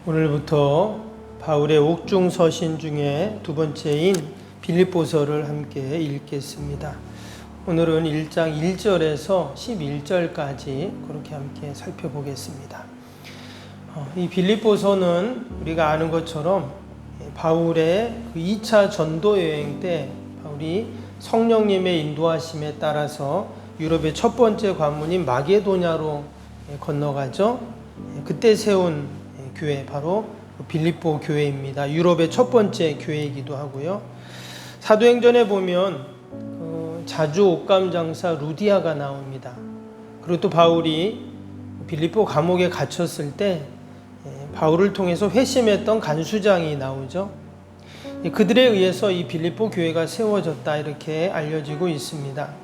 오늘부터 바울의 옥중 서신 중에 두 번째인 빌립보서를 함께 읽겠습니다. 오늘은 1장 1절에서 11절까지 그렇게 함께 살펴보겠습니다. 이 빌립보서는 우리가 아는 것처럼 바울의 그 2차 전도 여행 때 바울이 성령님의 인도하심에 따라서 유럽의 첫 번째 관문인 마게도냐로 건너가죠. 그때 세운 교회, 바로 빌립보 교회입니다. 유럽의 첫 번째 교회이기도 하고요. 사도행전에 보면 자주 옷감 장사 루디아가 나옵니다. 그리고 또 바울이 빌립보 감옥에 갇혔을 때 바울을 통해서 회심했던 간수장이 나오죠. 그들에 의해서 이 빌립보 교회가 세워졌다, 이렇게 알려지고 있습니다.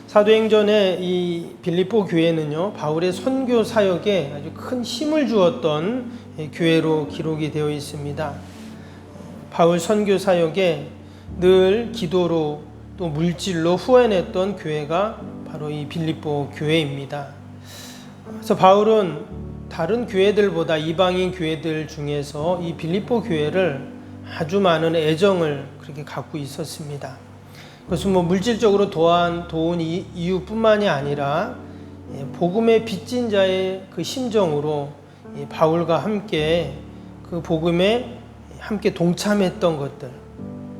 사도행전의 이 빌립보 교회는요, 바울의 선교 사역에 아주 큰 힘을 주었던 교회로 기록이 되어 있습니다. 바울 선교 사역에 늘 기도로 또 물질로 후원했던 교회가 바로 이 빌립보 교회입니다. 그래서 바울은 다른 교회들보다 이방인 교회들 중에서 이 빌립보 교회를 아주 많은 애정을 그렇게 갖고 있었습니다. 그것은 물질적으로 도운 이유뿐만이 아니라 복음의 빚진 자의 그 심정으로 바울과 함께 그 복음에 함께 동참했던 것들,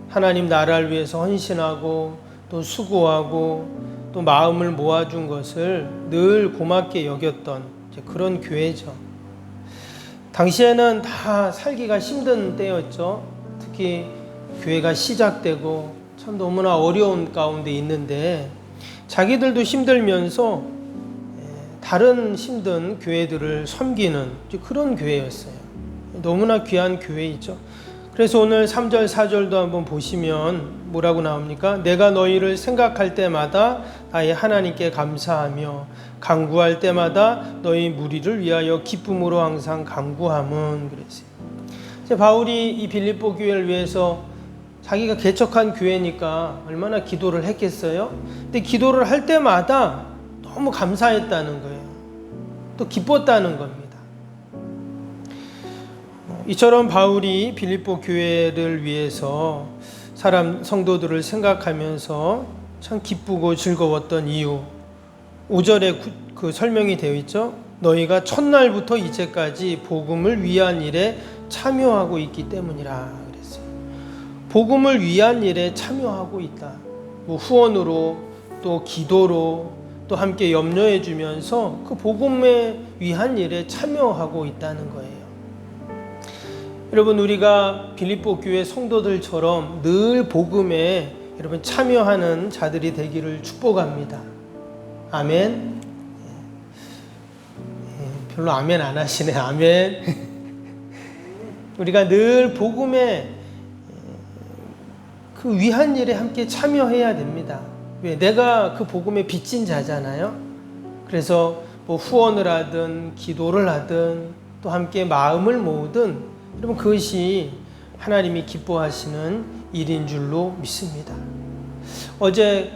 하나님 나라를 위해서 헌신하고 또 수고하고 또 마음을 모아준 것을 늘 고맙게 여겼던 그런 교회죠. 당시에는 다 살기가 힘든 때였죠. 특히 교회가 시작되고 참 너무나 어려운 가운데 있는데 자기들도 힘들면서 다른 힘든 교회들을 섬기는 그런 교회였어요. 너무나 귀한 교회이죠. 그래서 오늘 3절 4절도 한번 보시면 뭐라고 나옵니까? 내가 너희를 생각할 때마다 나의 하나님께 감사하며 간구할 때마다 너희 무리를 위하여 기쁨으로 항상 간구함은, 그랬어요. 이제 바울이 이 빌립보 교회를 위해서 자기가 개척한 교회니까 얼마나 기도를 했겠어요? 근데 기도를 할 때마다 너무 감사했다는 거예요. 또 기뻤다는 겁니다. 이처럼 바울이 빌립보 교회를 위해서 성도들을 생각하면서 참 기쁘고 즐거웠던 이유, 5절에 그 설명이 되어 있죠. 너희가 첫날부터 이제까지 복음을 위한 일에 참여하고 있기 때문이라. 복음을 위한 일에 참여하고 있다. 후원으로 또 기도로 또 함께 염려해 주면서 그 복음에 위한 일에 참여하고 있다는 거예요. 여러분, 우리가 빌립보 교회 성도들처럼 늘 복음에 여러분 참여하는 자들이 되기를 축복합니다. 아멘. 별로 아멘 안 하시네. 아멘. 우리가 늘 복음에 그 위한 일에 함께 참여해야 됩니다. 왜? 내가 그 복음에 빚진 자잖아요. 그래서 후원을 하든 기도를 하든 또 함께 마음을 모으든 여러분 그것이 하나님이 기뻐하시는 일인 줄로 믿습니다. 어제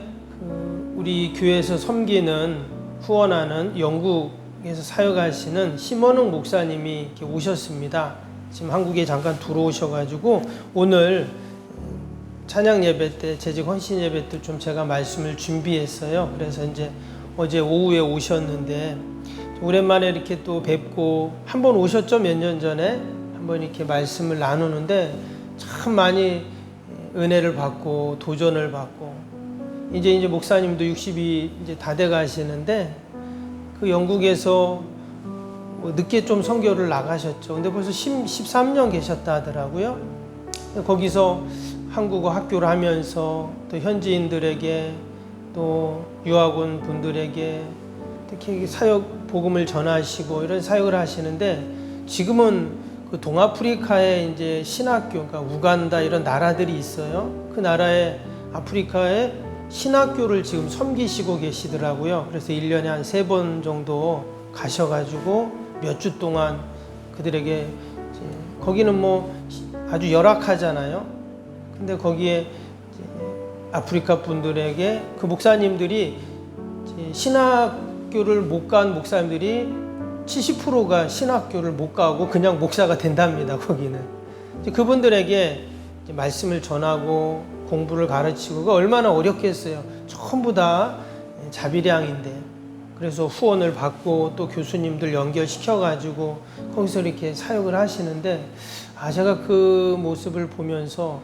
우리 교회에서 섬기는 후원하는 영국에서 사역하시는 심원웅 목사님이 이렇게 오셨습니다. 지금 한국에 잠깐 들어오셔가지고 오늘 찬양 예배 때, 재직 헌신 예배 때 좀 제가 말씀을 준비했어요. 그래서 이제 어제 오후에 오셨는데 오랜만에 이렇게 또 뵙고, 한 번 오셨죠? 몇 년 전에 한번 이렇게 말씀을 나누는데 참 많이 은혜를 받고 도전을 받고, 이제 목사님도 60이 이제 다 돼 가시는데 그 영국에서 늦게 좀 선교를 나가셨죠. 근데 벌써 13년 계셨다 하더라고요. 거기서 한국어 학교를 하면서 또 현지인들에게 또 유학원 분들에게 특히 사역 복음을 전하시고 이런 사역을 하시는데, 지금은 그 동아프리카에 이제 신학교, 그러니까 우간다 이런 나라들이 있어요. 그 나라에 아프리카에 신학교를 지금 섬기시고 계시더라고요. 그래서 1년에 한 3번 정도 가셔가지고 몇 주 동안 그들에게, 거기는 아주 열악하잖아요. 근데 거기에 아프리카 분들에게 그 목사님들이 신학교를 못 간 목사님들이 70%가 신학교를 못 가고 그냥 목사가 된답니다. 거기는 그분들에게 말씀을 전하고 공부를 가르치고가 얼마나 어렵겠어요. 전부 다 자비량인데, 그래서 후원을 받고 또 교수님들 연결시켜 가지고 거기서 이렇게 사역을 하시는데, 제가 그 모습을 보면서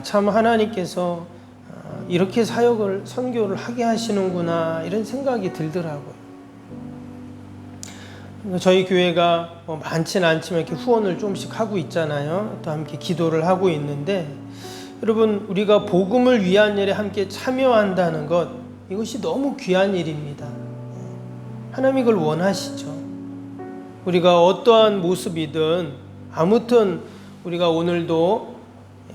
참 하나님께서 이렇게 선교를 하게 하시는구나, 이런 생각이 들더라고요. 저희 교회가 많지는 않지만 이렇게 후원을 조금씩 하고 있잖아요. 또 함께 기도를 하고 있는데, 여러분, 우리가 복음을 위한 일에 함께 참여한다는 것, 이것이 너무 귀한 일입니다. 하나님이 그걸 원하시죠. 우리가 어떠한 모습이든 아무튼 우리가 오늘도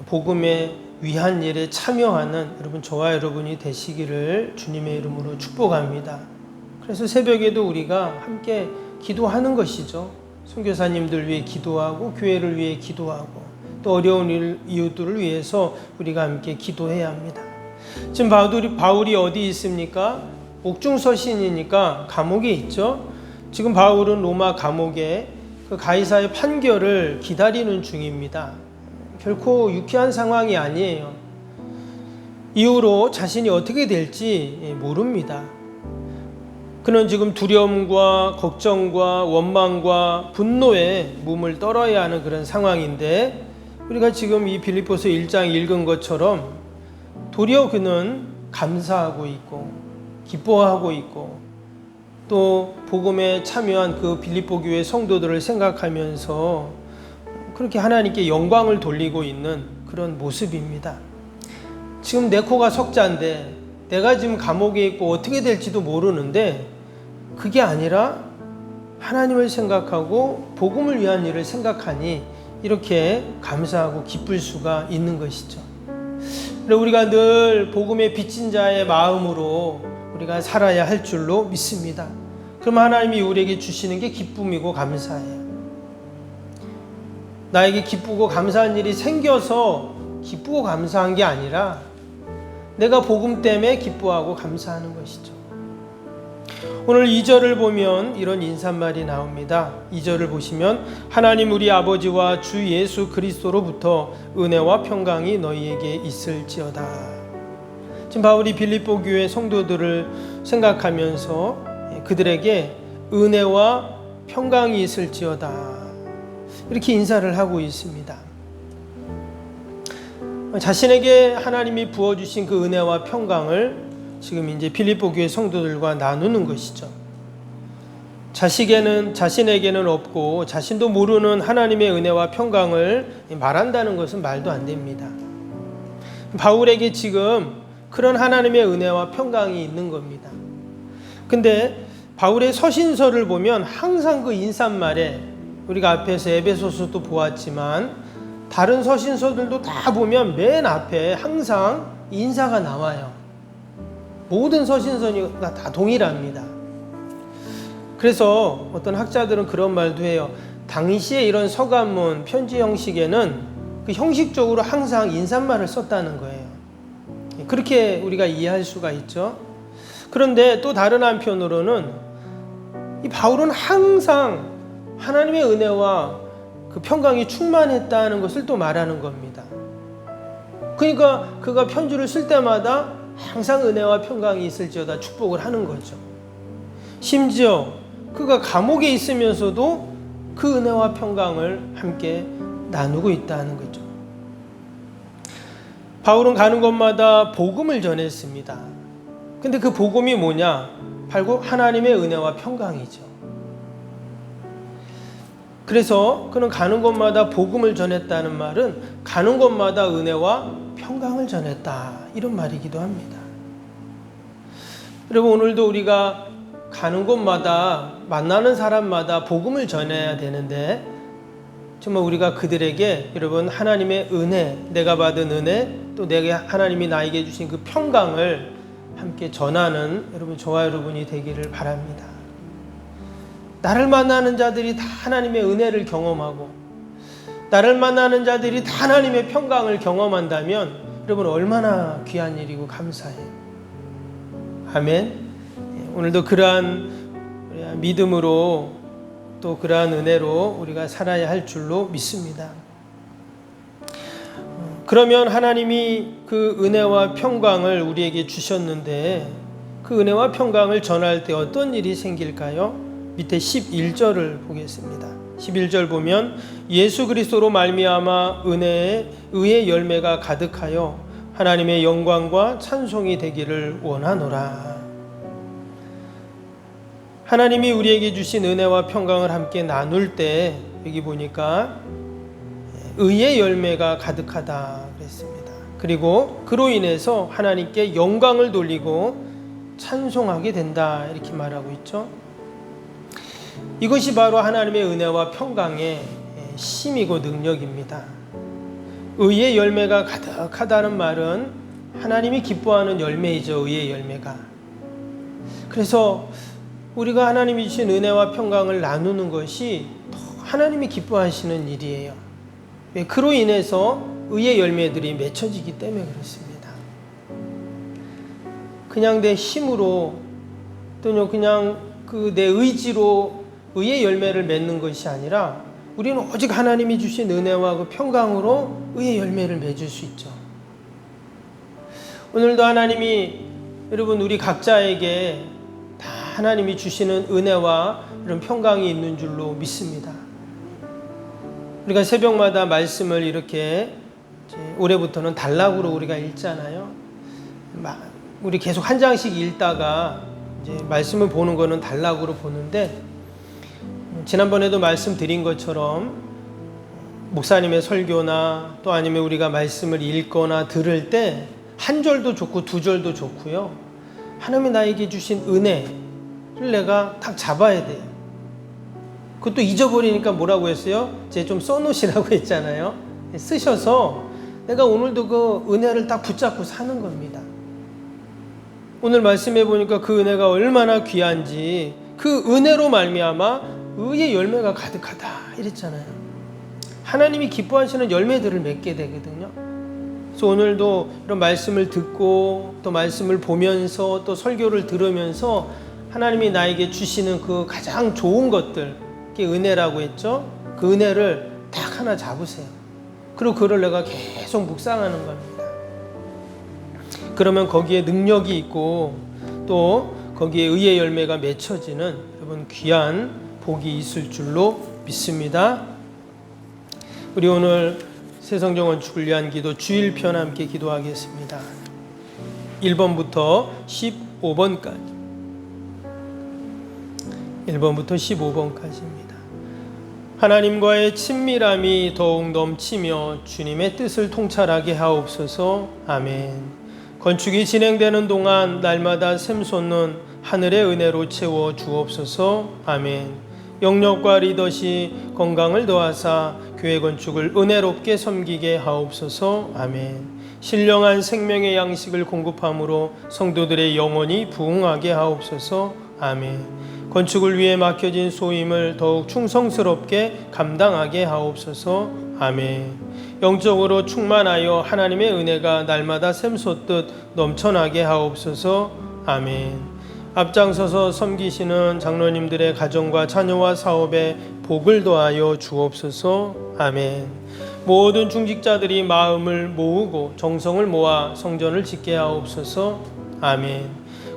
복음에 위한 일에 참여하는 여러분, 저와 여러분이 되시기를 주님의 이름으로 축복합니다. 그래서 새벽에도 우리가 함께 기도하는 것이죠. 선교사님들 위해 기도하고 교회를 위해 기도하고 또 어려운 이웃들을 위해서 우리가 함께 기도해야 합니다. 지금 바울이 어디 있습니까? 옥중서신이니까 감옥에 있죠. 지금 바울은 로마 감옥에 그 가이사의 판결을 기다리는 중입니다. 결코 유쾌한 상황이 아니에요. 이후로 자신이 어떻게 될지 모릅니다. 그는 지금 두려움과 걱정과 원망과 분노에 몸을 떨어야 하는 그런 상황인데, 우리가 지금 이 빌립보서 1장 읽은 것처럼 도리어 그는 감사하고 있고 기뻐하고 있고 또 복음에 참여한 그 빌립보 교회 성도들을 생각하면서 그렇게 하나님께 영광을 돌리고 있는 그런 모습입니다. 지금 내 코가 석자인데 내가 지금 감옥에 있고 어떻게 될지도 모르는데, 그게 아니라 하나님을 생각하고 복음을 위한 일을 생각하니 이렇게 감사하고 기쁠 수가 있는 것이죠. 우리가 늘 복음의 빚진 자의 마음으로 우리가 살아야 할 줄로 믿습니다. 그럼 하나님이 우리에게 주시는 게 기쁨이고 감사해요. 나에게 기쁘고 감사한 일이 생겨서 기쁘고 감사한 게 아니라 내가 복음 때문에 기뻐하고 감사하는 것이죠. 오늘 2절을 보면 이런 인사말이 나옵니다. 2절을 보시면 하나님 우리 아버지와 주 예수 그리스도로부터 은혜와 평강이 너희에게 있을지어다. 지금 바울이 빌립보 교회 성도들을 생각하면서 그들에게 은혜와 평강이 있을지어다, 이렇게 인사를 하고 있습니다. 자신에게 하나님이 부어주신 그 은혜와 평강을 지금 이제 빌립보 교회 성도들과 나누는 것이죠. 자신에게는 없고 자신도 모르는 하나님의 은혜와 평강을 말한다는 것은 말도 안 됩니다. 바울에게 지금 그런 하나님의 은혜와 평강이 있는 겁니다. 근데 바울의 서신서를 보면 항상 그 인사말에, 우리가 앞에서 에베소서도 보았지만 다른 서신서들도 다 보면 맨 앞에 항상 인사가 나와요. 모든 서신서가 다 동일합니다. 그래서 어떤 학자들은 그런 말도 해요. 당시에 이런 서간문, 편지 형식에는 그 형식적으로 항상 인사말을 썼다는 거예요. 그렇게 우리가 이해할 수가 있죠. 그런데 또 다른 한편으로는 이 바울은 항상 하나님의 은혜와 그 평강이 충만했다는 것을 또 말하는 겁니다. 그러니까 그가 편지를 쓸 때마다 항상 은혜와 평강이 있을지어다 축복을 하는 거죠. 심지어 그가 감옥에 있으면서도 그 은혜와 평강을 함께 나누고 있다는 거죠. 바울은 가는 곳마다 복음을 전했습니다. 근데 그 복음이 뭐냐? 바로 하나님의 은혜와 평강이죠. 그래서 그는 가는 곳마다 복음을 전했다는 말은 가는 곳마다 은혜와 평강을 전했다, 이런 말이기도 합니다. 여러분, 오늘도 우리가 가는 곳마다 만나는 사람마다 복음을 전해야 되는데, 정말 우리가 그들에게 여러분 하나님의 은혜, 내가 받은 은혜, 또 하나님이 나에게 주신 그 평강을 함께 전하는 여러분, 저와 여러분이 되기를 바랍니다. 나를 만나는 자들이 다 하나님의 은혜를 경험하고 나를 만나는 자들이 다 하나님의 평강을 경험한다면 여러분 얼마나 귀한 일이고 감사해요. 아멘. 오늘도 그러한 믿음으로 또 그러한 은혜로 우리가 살아야 할 줄로 믿습니다. 그러면 하나님이 그 은혜와 평강을 우리에게 주셨는데 그 은혜와 평강을 전할 때 어떤 일이 생길까요? 밑에 11절을 보겠습니다. 11절 보면 예수 그리스도로 말미암아 의의 열매가 가득하여 하나님의 영광과 찬송이 되기를 원하노라. 하나님이 우리에게 주신 은혜와 평강을 함께 나눌 때 여기 보니까 의의 열매가 가득하다 그랬습니다. 그리고 그로 인해서 하나님께 영광을 돌리고 찬송하게 된다 이렇게 말하고 있죠. 이것이 바로 하나님의 은혜와 평강의 힘이고 능력입니다. 의의 열매가 가득하다는 말은 하나님이 기뻐하는 열매이죠. 의의 열매가. 그래서 우리가 하나님이 주신 은혜와 평강을 나누는 것이 하나님이 기뻐하시는 일이에요. 그로 인해서 의의 열매들이 맺혀지기 때문에 그렇습니다. 그냥 내 힘으로 또는 그냥 내 의지로 의의 열매를 맺는 것이 아니라 우리는 오직 하나님이 주신 은혜와 그 평강으로 의의 열매를 맺을 수 있죠. 오늘도 하나님이 여러분 우리 각자에게 다 하나님이 주시는 은혜와 이런 평강이 있는 줄로 믿습니다. 우리가 새벽마다 말씀을 이렇게 올해부터는 단락으로 우리가 읽잖아요. 우리 계속 한 장씩 읽다가 이제 말씀을 보는 거는 단락으로 보는데 지난번에도 말씀드린 것처럼 목사님의 설교나 또 아니면 우리가 말씀을 읽거나 들을 때 한 절도 좋고 두 절도 좋고요. 하나님이 나에게 주신 은혜를 내가 딱 잡아야 돼요. 그것도 잊어버리니까 뭐라고 했어요? 제가 좀 써놓으시라고 했잖아요. 쓰셔서 내가 오늘도 그 은혜를 딱 붙잡고 사는 겁니다. 오늘 말씀해 보니까 그 은혜가 얼마나 귀한지 그 은혜로 말미암아 의의 열매가 가득하다 이랬잖아요. 하나님이 기뻐하시는 열매들을 맺게 되거든요. 그래서 오늘도 이런 말씀을 듣고 또 말씀을 보면서 또 설교를 들으면서 하나님이 나에게 주시는 그 가장 좋은 것들, 그게 은혜라고 했죠. 그 은혜를 딱 하나 잡으세요. 그리고 그걸 내가 계속 묵상하는 겁니다. 그러면 거기에 능력이 있고 또 거기에 의의 열매가 맺혀지는 여러분 귀한 복이 있을 줄로 믿습니다. 우리 오늘 새성경 건축을 위한 기도 주일편 함께 기도하겠습니다. 1번부터 15번까지 1번부터 15번까지입니다. 하나님과의 친밀함이 더욱 넘치며 주님의 뜻을 통찰하게 하옵소서. 아멘. 건축이 진행되는 동안 날마다 샘솟는 하늘의 은혜로 채워 주옵소서. 아멘. 영역과 리더십 건강을 더하사 교회 건축을 은혜롭게 섬기게 하옵소서. 아멘. 신령한 생명의 양식을 공급함으로 성도들의 영혼이 부흥하게 하옵소서. 아멘. 건축을 위해 맡겨진 소임을 더욱 충성스럽게 감당하게 하옵소서. 아멘. 영적으로 충만하여 하나님의 은혜가 날마다 샘솟듯 넘쳐나게 하옵소서. 아멘. 앞장서서 섬기시는 장로님들의 가정과 자녀와 사업에 복을 더하여 주옵소서. 아멘. 모든 중직자들이 마음을 모으고 정성을 모아 성전을 짓게 하옵소서. 아멘.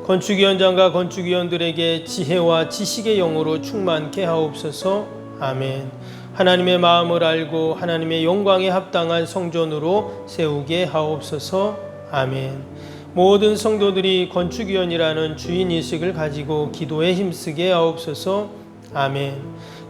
건축위원장과 건축위원들에게 지혜와 지식의 영으로 충만케 하옵소서. 아멘. 하나님의 마음을 알고 하나님의 영광에 합당한 성전으로 세우게 하옵소서. 아멘. 모든 성도들이 건축위원이라는 주인의식을 가지고 기도에 힘쓰게 하옵소서. 아멘.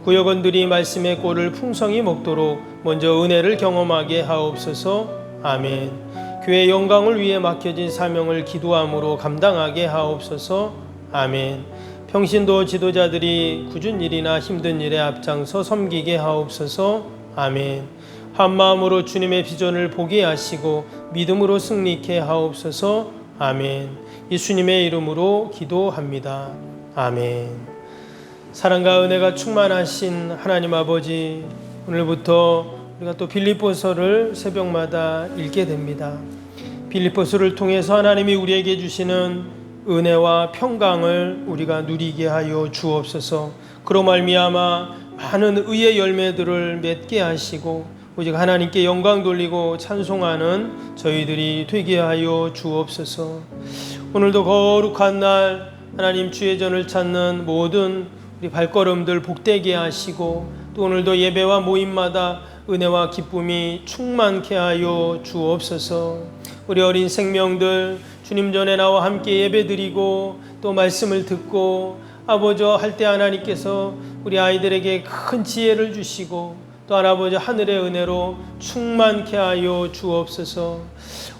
구역원들이 말씀의 꼴을 풍성히 먹도록 먼저 은혜를 경험하게 하옵소서. 아멘. 교회 영광을 위해 맡겨진 사명을 기도함으로 감당하게 하옵소서. 아멘. 평신도 지도자들이 굳은 일이나 힘든 일에 앞장서 섬기게 하옵소서. 아멘. 한마음으로 주님의 비전을 보게 하시고 믿음으로 승리케 하옵소서. 아멘. 예수님의 이름으로 기도합니다. 아멘. 사랑과 은혜가 충만하신 하나님 아버지, 오늘부터 우리가 또 빌립보서를 새벽마다 읽게 됩니다. 빌립보서를 통해서 하나님이 우리에게 주시는 은혜와 평강을 우리가 누리게 하여 주옵소서. 그로 말미암아 많은 의의 열매들을 맺게 하시고 오직 하나님께 영광 돌리고 찬송하는 저희들이 되게 하여 주옵소서. 오늘도 거룩한 날 하나님 주의 전을 찾는 모든 우리 발걸음들 복되게 하시고 또 오늘도 예배와 모임마다 은혜와 기쁨이 충만케 하여 주옵소서. 우리 어린 생명들 주님 전에 나와 함께 예배드리고 또 말씀을 듣고 아버지 할 때 하나님께서 우리 아이들에게 큰 지혜를 주시고 또 아버지 하늘의 은혜로 충만케 하여 주옵소서.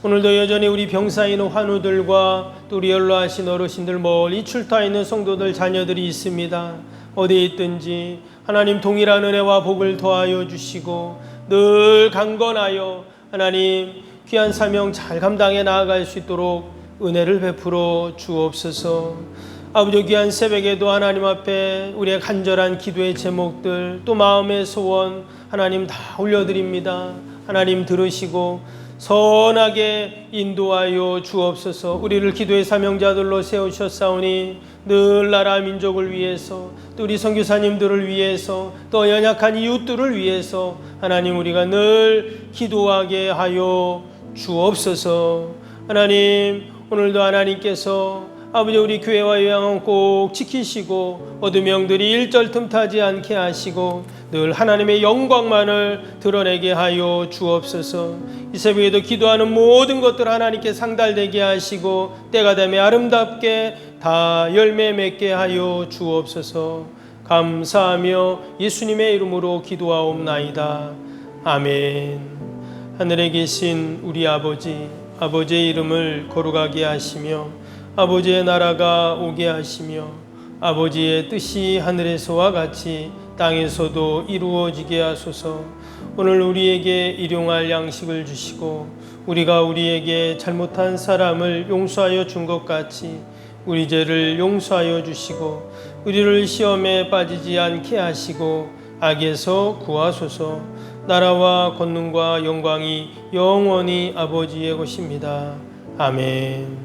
오늘도 여전히 우리 병사인 환우들과 또 우리 연로하신 어르신들 멀리 출타 있는 성도들 자녀들이 있습니다. 어디에 있든지 하나님 동일한 은혜와 복을 더하여 주시고 늘 강건하여 하나님 귀한 사명 잘 감당해 나아갈 수 있도록 은혜를 베풀어 주옵소서. 아버지 귀한 새벽에도 하나님 앞에 우리의 간절한 기도의 제목들 또 마음의 소원 하나님 다 올려드립니다. 하나님 들으시고 선하게 인도하여 주옵소서. 우리를 기도의 사명자들로 세우셨사오니 늘 나라 민족을 위해서 또 우리 선교사님들을 위해서 또 연약한 이웃들을 위해서 하나님 우리가 늘 기도하게 하여 주옵소서. 하나님 오늘도 하나님께서 아버지 우리 교회와 요양원 꼭 지키시고 어둠 영들이 일절 틈타지 않게 하시고 늘 하나님의 영광만을 드러내게 하여 주옵소서. 이 새벽에도 기도하는 모든 것들 하나님께 상달되게 하시고 때가 되면 아름답게 다 열매 맺게 하여 주옵소서. 감사하며 예수님의 이름으로 기도하옵나이다. 아멘. 하늘에 계신 우리 아버지, 아버지의 이름을 거룩하게 하시며 아버지의 나라가 오게 하시며 아버지의 뜻이 하늘에서와 같이 땅에서도 이루어지게 하소서. 오늘 우리에게 일용할 양식을 주시고 우리가 우리에게 잘못한 사람을 용서하여 준 것 같이 우리 죄를 용서하여 주시고 우리를 시험에 빠지지 않게 하시고 악에서 구하소서. 나라와 권능과 영광이 영원히 아버지의 것입니다. 아멘.